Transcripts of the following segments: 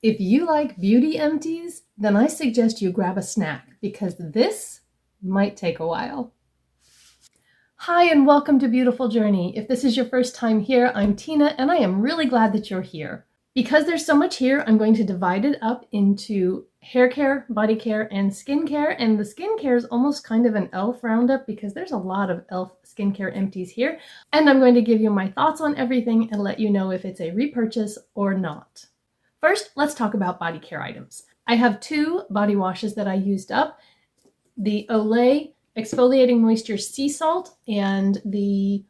If you like beauty empties, then I suggest you grab a snack because this might take a while. Hi and welcome to Beautiful Journey. If this is your first time here, I'm Tina and I am really glad that you're here. Because there's so much here, I'm going to divide it up into hair care, body care, and skincare. And the skincare is almost kind of an e.l.f. roundup because there's a lot of e.l.f. skincare empties here. And I'm going to give you my thoughts on everything and let you know if it's a repurchase or not. First, let's talk about body care items. I have two body washes that I used up. The Olay Exfoliating Moisture Sea Salt and the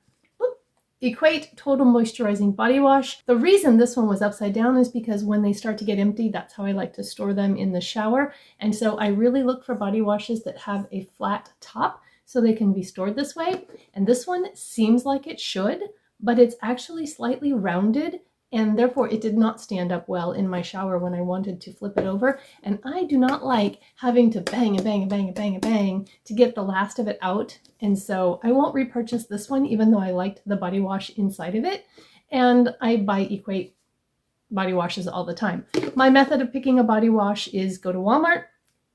Equate Total Moisturizing Body Wash. The reason this one was upside down is because when they start to get empty, that's how I like to store them in the shower. And so I really look for body washes that have a flat top so they can be stored this way. And this one seems like it should, but it's actually slightly rounded, and therefore it did not stand up well in my shower when I wanted to flip it over. And I do not like having to bang and bang and bang and bang and bang to get the last of it out. And so I won't repurchase this one, even though I liked the body wash inside of it. And I buy Equate body washes all the time. My method of picking a body wash is go to Walmart,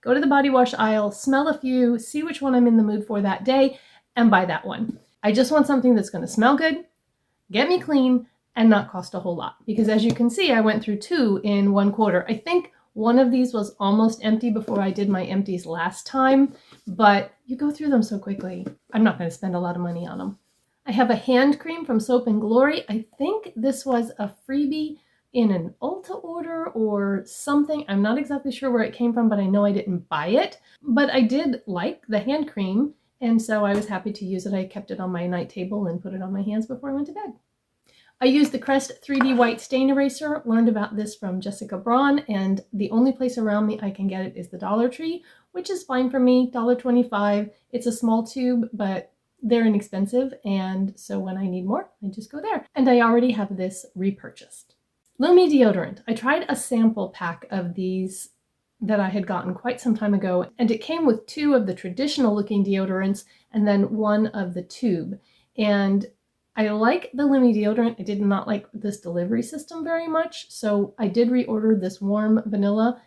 go to the body wash aisle, smell a few, see which one I'm in the mood for that day, and buy that one. I just want something that's going to smell good, get me clean, and not cost a whole lot. Because as you can see, I went through two in 1 quarter. I think one of these was almost empty before I did my empties last time, but you go through them so quickly. I'm not going to spend a lot of money on them. I have a hand cream from Soap & Glory. I think this was a freebie in an Ulta order or something. I'm not exactly sure where it came from, but I know I didn't buy it. But I did like the hand cream, and so I was happy to use it. I kept it on my night table and put it on my hands before I went to bed. I used the Crest 3D White Stain Eraser, learned about this from Jessica Braun, and the only place around me I can get it is the Dollar Tree, which is fine for me, $1.25. It's a small tube, but they're inexpensive, and so when I need more, I just go there. And I already have this repurchased. Lumi deodorant. I tried a sample pack of these that I had gotten quite some time ago, and it came with 2 of the traditional looking deodorants and then 1 of the tube. And I like the Lumi deodorant. I did not like this delivery system very much, so I did reorder this warm vanilla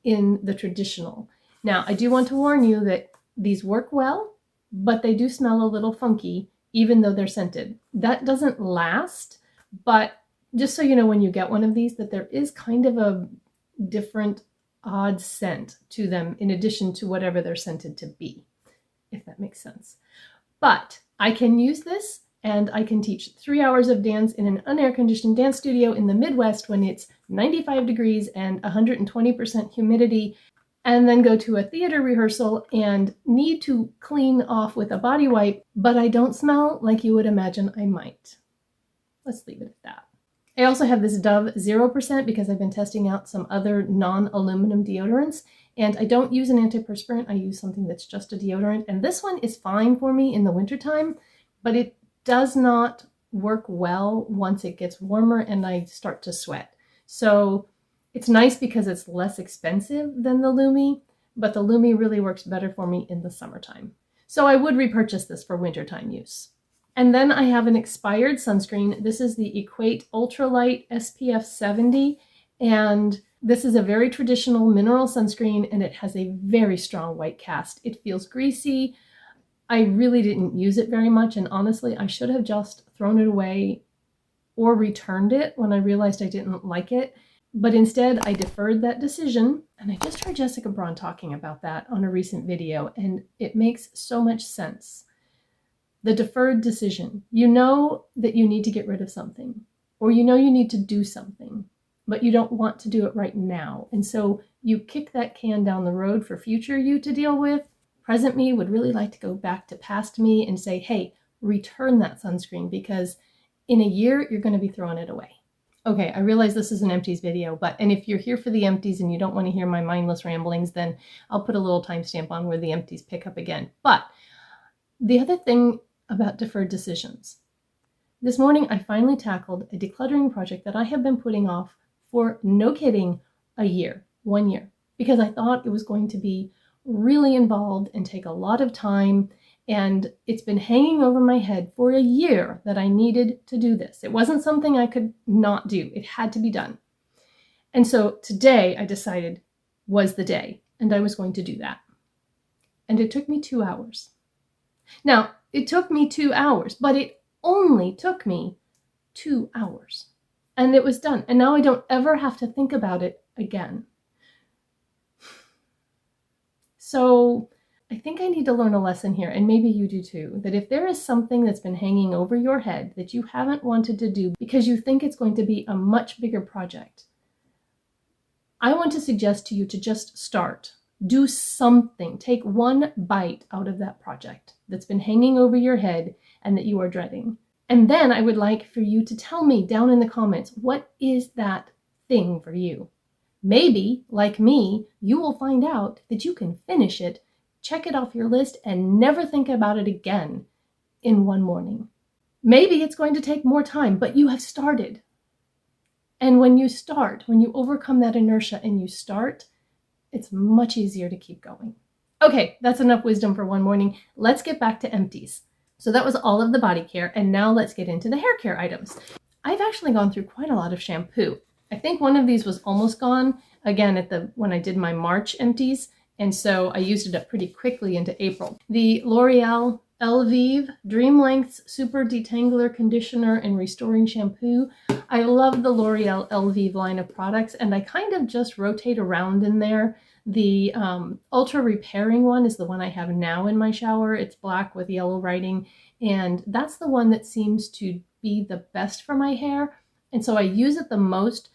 in the traditional. Now, I do want to warn you that these work well, but they do smell a little funky, even though they're scented. That doesn't last, but just so you know when you get one of these, that there is kind of a different odd scent to them in addition to whatever they're scented to be, if that makes sense. But I can use this and I can teach 3 hours of dance in an unair-conditioned dance studio in the Midwest when it's 95 degrees and 120% humidity, and then go to a theater rehearsal and need to clean off with a body wipe, but I don't smell like you would imagine I might. Let's leave it at that. I also have this Dove 0% because I've been testing out some other non-aluminum deodorants, and I don't use an antiperspirant. I use something that's just a deodorant, and this one is fine for me in the wintertime, but it does not work well once it gets warmer and I start to sweat. So it's nice because it's less expensive than the Lumi, but the Lumi really works better for me in the summertime. So I would repurchase this for wintertime use. And then I have an expired sunscreen. This is the Equate Ultra Light SPF 70, and this is a very traditional mineral sunscreen, and it has a very strong white cast. It feels greasy. I really didn't use it very much, and honestly, I should have just thrown it away or returned it when I realized I didn't like it. But instead, I deferred that decision, and I just heard Jessica Braun talking about that on a recent video, and it makes so much sense. The deferred decision. You know that you need to get rid of something, or you know you need to do something, but you don't want to do it right now. And so you kick that can down the road for future you to deal with. Present me would really like to go back to past me and say, hey, return that sunscreen because in a year, you're going to be throwing it away. Okay, I realize this is an empties video, and if you're here for the empties and you don't want to hear my mindless ramblings, then I'll put a little timestamp on where the empties pick up again. But the other thing about deferred decisions. This morning, I finally tackled a decluttering project that I have been putting off for, no kidding, a year, 1 year, because I thought it was going to be really involved and take a lot of time, and it's been hanging over my head for a year that I needed to do this. It wasn't something I could not do. It had to be done. And so today I decided was the day, and I was going to do that. And it took me 2 hours. Now, it took me 2 hours, but it only took me 2 hours. And it was done. And now I don't ever have to think about it again. So I think I need to learn a lesson here, and maybe you do too, that if there is something that's been hanging over your head that you haven't wanted to do because you think it's going to be a much bigger project, I want to suggest to you to just start. Do something. Take one bite out of that project that's been hanging over your head and that you are dreading. And then I would like for you to tell me down in the comments, what is that thing for you? Maybe, like me, you will find out that you can finish it, check it off your list, and never think about it again in one morning. Maybe it's going to take more time, but you have started. And when you start, when you overcome that inertia and you start, it's much easier to keep going. Okay, that's enough wisdom for one morning. Let's get back to empties. So that was all of the body care, and now let's get into the hair care items. I've actually gone through quite a lot of shampoo. I think one of these was almost gone, again, when I did my March empties, and so I used it up pretty quickly into April. The L'Oreal Elvive Dream Lengths Super Detangler Conditioner and Restoring Shampoo. I love the L'Oreal Elvive line of products, and I kind of just rotate around in there. The Ultra Repairing one is the one I have now in my shower. It's black with yellow writing, and that's the one that seems to be the best for my hair, and so I use it the most.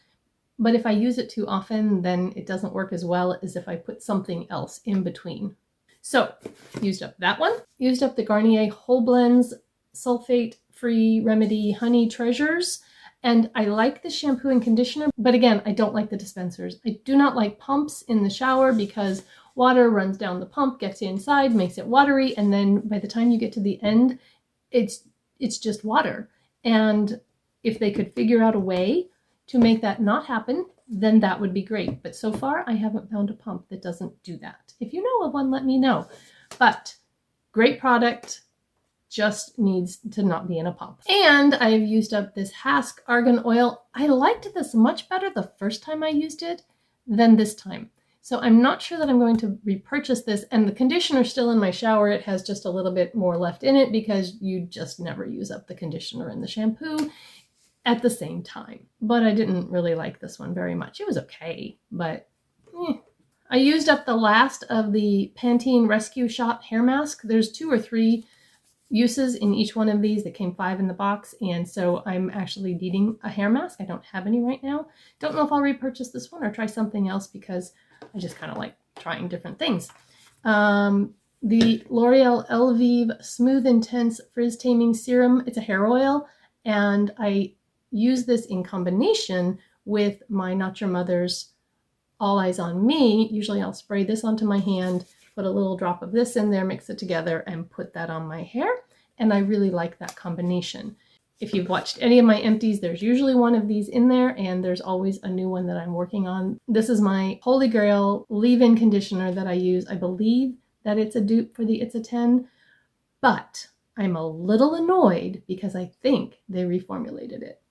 But if I use it too often, then it doesn't work as well as if I put something else in between. So, used up that one. Used up the Garnier Whole Blends Sulfate-Free Remedy Honey Treasures. And I like the shampoo and conditioner, but again, I don't like the dispensers. I do not like pumps in the shower because water runs down the pump, gets inside, makes it watery, and then by the time you get to the end, it's just water. And if they could figure out a way to make that not happen, then that would be great. But so far, I haven't found a pump that doesn't do that. If you know of one, let me know. But great product, just needs to not be in a pump. And I've used up this Hask Argan Oil. I liked this much better the first time I used it than this time. So I'm not sure that I'm going to repurchase this. And the conditioner's still in my shower. It has just a little bit more left in it because you just never use up the conditioner and the shampoo at the same time. But I didn't really like this one very much. It was okay, but I used up the last of the Pantene Rescue Shot hair mask. There's 2 or 3 uses in each one of these. There came 5 in the box, and so I'm actually needing a hair mask. I don't have any right now. Don't know if I'll repurchase this one or try something else because I just kind of like trying different things. The L'Oreal Elvive Smooth Intense Frizz Taming Serum. It's a hair oil, and I use this in combination with my Not Your Mother's All Eyes on Me. Usually I'll spray this onto my hand, put a little drop of this in there, mix it together, and put that on my hair. And I really like that combination. If you've watched any of my empties, there's usually one of these in there, and there's always a new one that I'm working on. This is my Holy Grail leave-in conditioner that I use. I believe that it's a dupe for the It's a 10, but I'm a little annoyed because I think they reformulated it.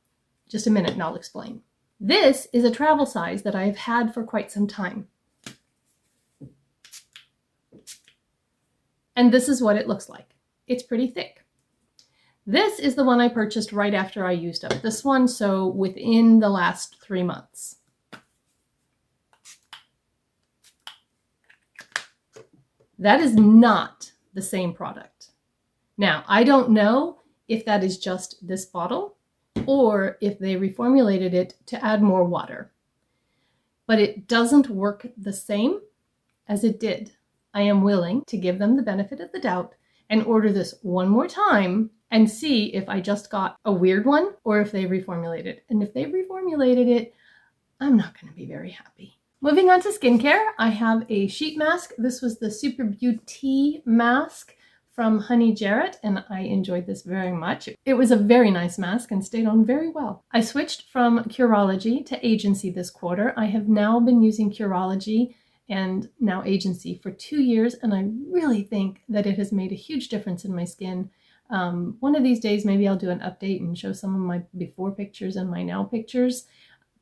Just a minute and I'll explain. This is a travel size that I've had for quite some time. And this is what it looks like. It's pretty thick. This is the one I purchased right after I used up this one, so within the last 3 months. That is not the same product. Now, I don't know if that is just this bottle or if they reformulated it to add more water. But it doesn't work the same as it did. I am willing to give them the benefit of the doubt and order this one more time and see if I just got a weird one or if they reformulated it. And if they reformulated it, I'm not going to be very happy. Moving on to skincare, I have a sheet mask. This was the Super Beauty mask from Honey Jarrett, and I enjoyed this very much. It was a very nice mask and stayed on very well. I switched from Curology to Agency this quarter. I have now been using Curology and now Agency for 2 years, and I really think that it has made a huge difference in my skin. One of these days, maybe I'll do an update and show some of my before pictures and my now pictures.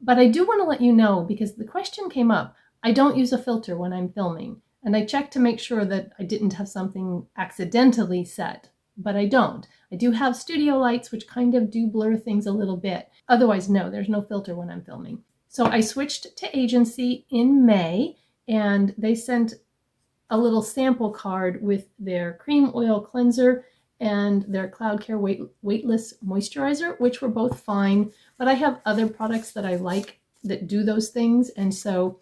But I do want to let you know, because the question came up, I don't use a filter when I'm filming. And I checked to make sure that I didn't have something accidentally set, but I don't. I do have studio lights, which kind of do blur things a little bit. Otherwise, no, there's no filter when I'm filming. So I switched to agency in May, and they sent a little sample card with their cream oil cleanser and their Cloud Care weightless moisturizer, which were both fine. But I have other products that I like that do those things, and so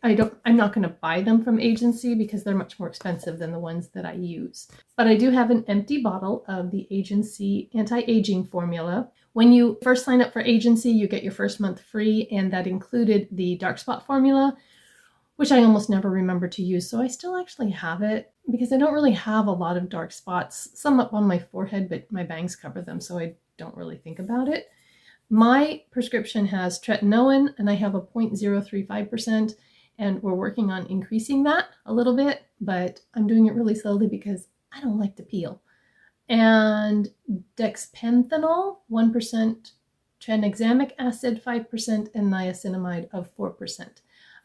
I'm not going to buy them from agency because they're much more expensive than the ones that I use. But I do have an empty bottle of the agency anti-aging formula. When you first sign up for agency, you get your first month free, and that included the dark spot formula, which I almost never remember to use. So I still actually have it because I don't really have a lot of dark spots, some up on my forehead, but my bangs cover them, so I don't really think about it. My prescription has tretinoin, and I have a 0.035%, and we're working on increasing that a little bit, but I'm doing it really slowly because I don't like to peel. And dexpenthenol, 1%, tranexamic acid, 5%, and niacinamide of 4%.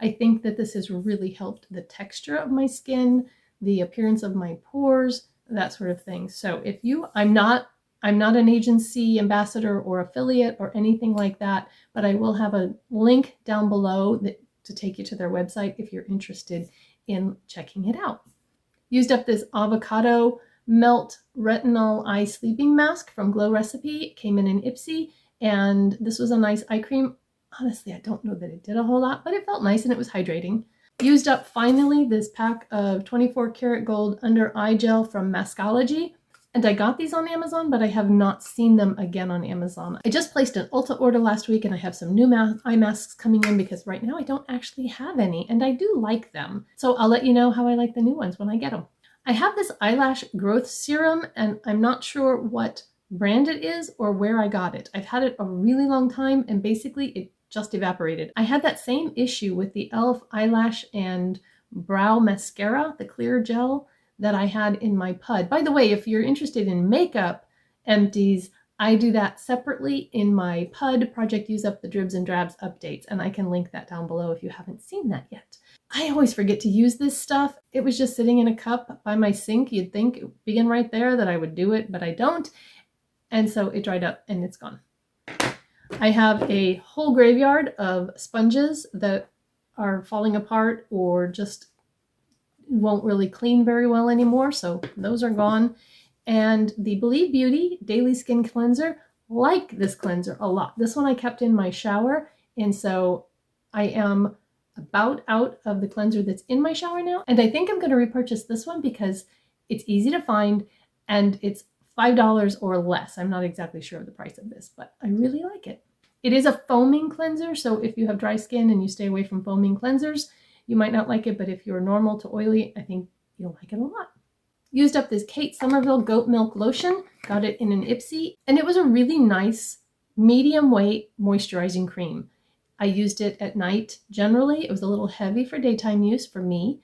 I think that this has really helped the texture of my skin, the appearance of my pores, that sort of thing. So if you, I'm not an agency ambassador or affiliate or anything like that, but I will have a link down below to take you to their website if you're interested in checking it out. Used up this avocado melt retinol eye sleeping mask from Glow Recipe. It came in an Ipsy, and this was a nice eye cream. Honestly, I don't know that it did a whole lot, but it felt nice and it was hydrating. Used up finally this pack of 24 karat gold under eye gel from Maskology. And I got these on Amazon, but I have not seen them again on Amazon. I just placed an Ulta order last week, and I have some new eye masks coming in because right now I don't actually have any, and I do like them. So I'll let you know how I like the new ones when I get them. I have this eyelash growth serum, and I'm not sure what brand it is or where I got it. I've had it a really long time, and basically it just evaporated. I had that same issue with the e.l.f. eyelash and brow mascara, the clear gel that I had in my PUD. By the way, if you're interested in makeup empties, I do that separately in my PUD, Project Use Up the Dribs and Drabs updates, and I can link that down below if you haven't seen that yet. I always forget to use this stuff. It was just sitting in a cup by my sink. You'd think, being right there, that I would do it, but I don't. And so it dried up and it's gone. I have a whole graveyard of sponges that are falling apart or just won't really clean very well anymore, so those are gone. And the Believe Beauty Daily Skin Cleanser, like this cleanser a lot. This one I kept in my shower, and so I am about out of the cleanser that's in my shower now, and I think I'm going to repurchase this one because it's easy to find and it's $5 or less. I'm not exactly sure of the price of this, but I really like it. It is a foaming cleanser, so if you have dry skin and you stay away from foaming cleansers, you might not like it, but if you're normal to oily, I think you'll like it a lot. Used up this Kate Somerville Goat Milk Lotion, got it in an Ipsy, and it was a really nice medium weight moisturizing cream. I used it at night generally. It was a little heavy for daytime use for me,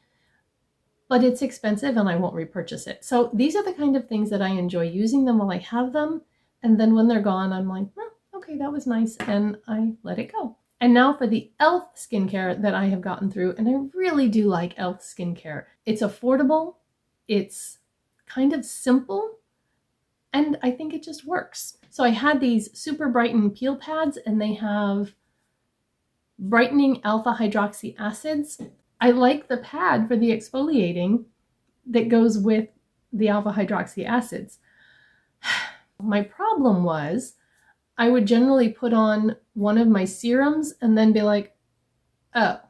but it's expensive and I won't repurchase it. So these are the kind of things that I enjoy using them while I have them, and then when they're gone, I'm like, oh, okay, that was nice, and I let it go. And now for the e.l.f. skincare that I have gotten through, and I really do like e.l.f. skincare. It's affordable, it's kind of simple, and I think it just works. So I had these Super Brighten peel pads, and they have brightening alpha hydroxy acids. I like the pad for the exfoliating that goes with the alpha hydroxy acids. My problem was I would generally put on one of my serums and then be like, oh,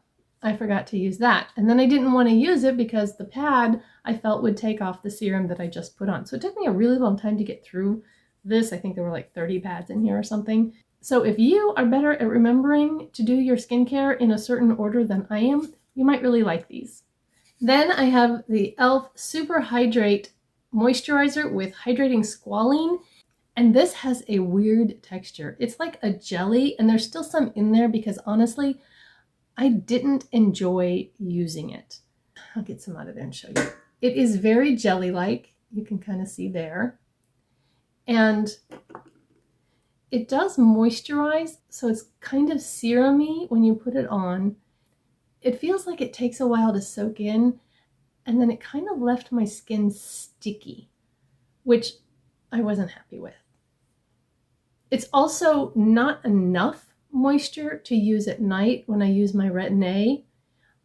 I forgot to use that. And then I didn't want to use it because the pad I felt would take off the serum that I just put on. So it took me a really long time to get through this. I think there were like 30 pads in here or something. So if you are better at remembering to do your skincare in a certain order than I am, you might really like these. Then I have the e.l.f. Super Hydrate Moisturizer with Hydrating Squalene. And this has a weird texture. It's like a jelly, and there's still some in there because honestly, I didn't enjoy using it. I'll get some out of there and show you. It is very jelly-like. You can kind of see there. And It does moisturize, so it's kind of serum-y when you put it on. It feels like it takes a while to soak in, and then it kind of left my skin sticky, which I wasn't happy with. It's also not enough moisture to use at night when I use my Retin-A,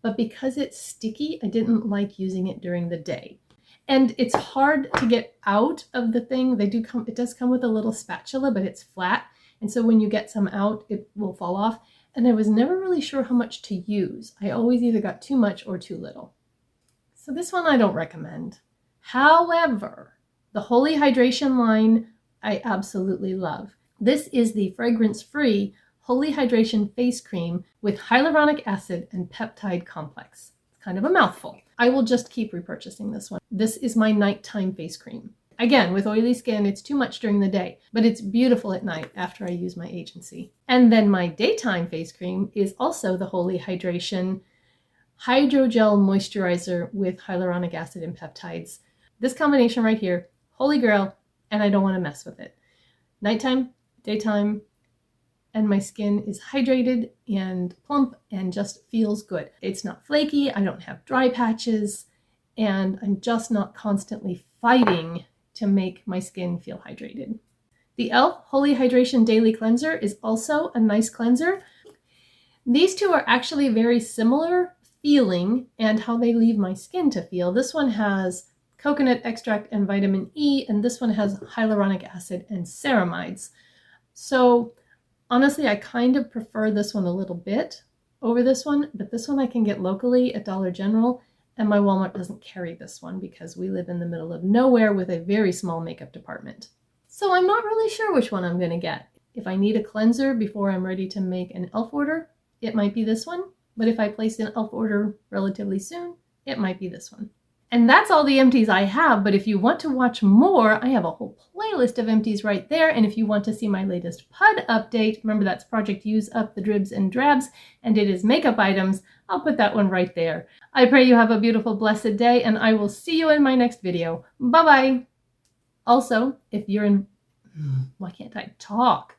but because it's sticky, I didn't like using it during the day. And it's hard to get out of the thing. It does come with a little spatula, but it's flat. And so when you get some out, it will fall off. And I was never really sure how much to use. I always either got too much or too little. So this one I don't recommend. However, the Holy Hydration line I absolutely love. This is the fragrance-free Holy Hydration Face Cream with hyaluronic acid and peptide complex. It's kind of a mouthful. I will just keep repurchasing this one. This is my nighttime face cream. Again, with oily skin, it's too much during the day, but it's beautiful at night after I use my agency. And then my daytime face cream is also the Holy Hydration Hydrogel Moisturizer with hyaluronic acid and peptides. This combination right here, holy grail, and I don't want to mess with it. Nighttime, daytime, and my skin is hydrated and plump and just feels good. It's not flaky, I don't have dry patches, and I'm just not constantly fighting to make my skin feel hydrated. The e.l.f. Holy Hydration Daily Cleanser is also a nice cleanser. These two are actually very similar feeling and how they leave my skin to feel. This one has coconut extract and vitamin E, and this one has hyaluronic acid and ceramides. So honestly, I kind of prefer this one a little bit over this one, but this one I can get locally at Dollar General, and my Walmart doesn't carry this one because we live in the middle of nowhere with a very small makeup department. So I'm not really sure which one I'm going to get. If I need a cleanser before I'm ready to make an e.l.f. order, it might be this one. But if I place an e.l.f. order relatively soon, it might be this one. And that's all the empties I have, but if you want to watch more, I have a whole playlist of empties right there. And if you want to see my latest PUD update, remember that's Project Use Up the Dribs and Drabs, and it is makeup items, I'll put that one right there. I pray you have a beautiful, blessed day, and I will see you in my next video. Bye-bye! Also, if you're in... Why can't I talk?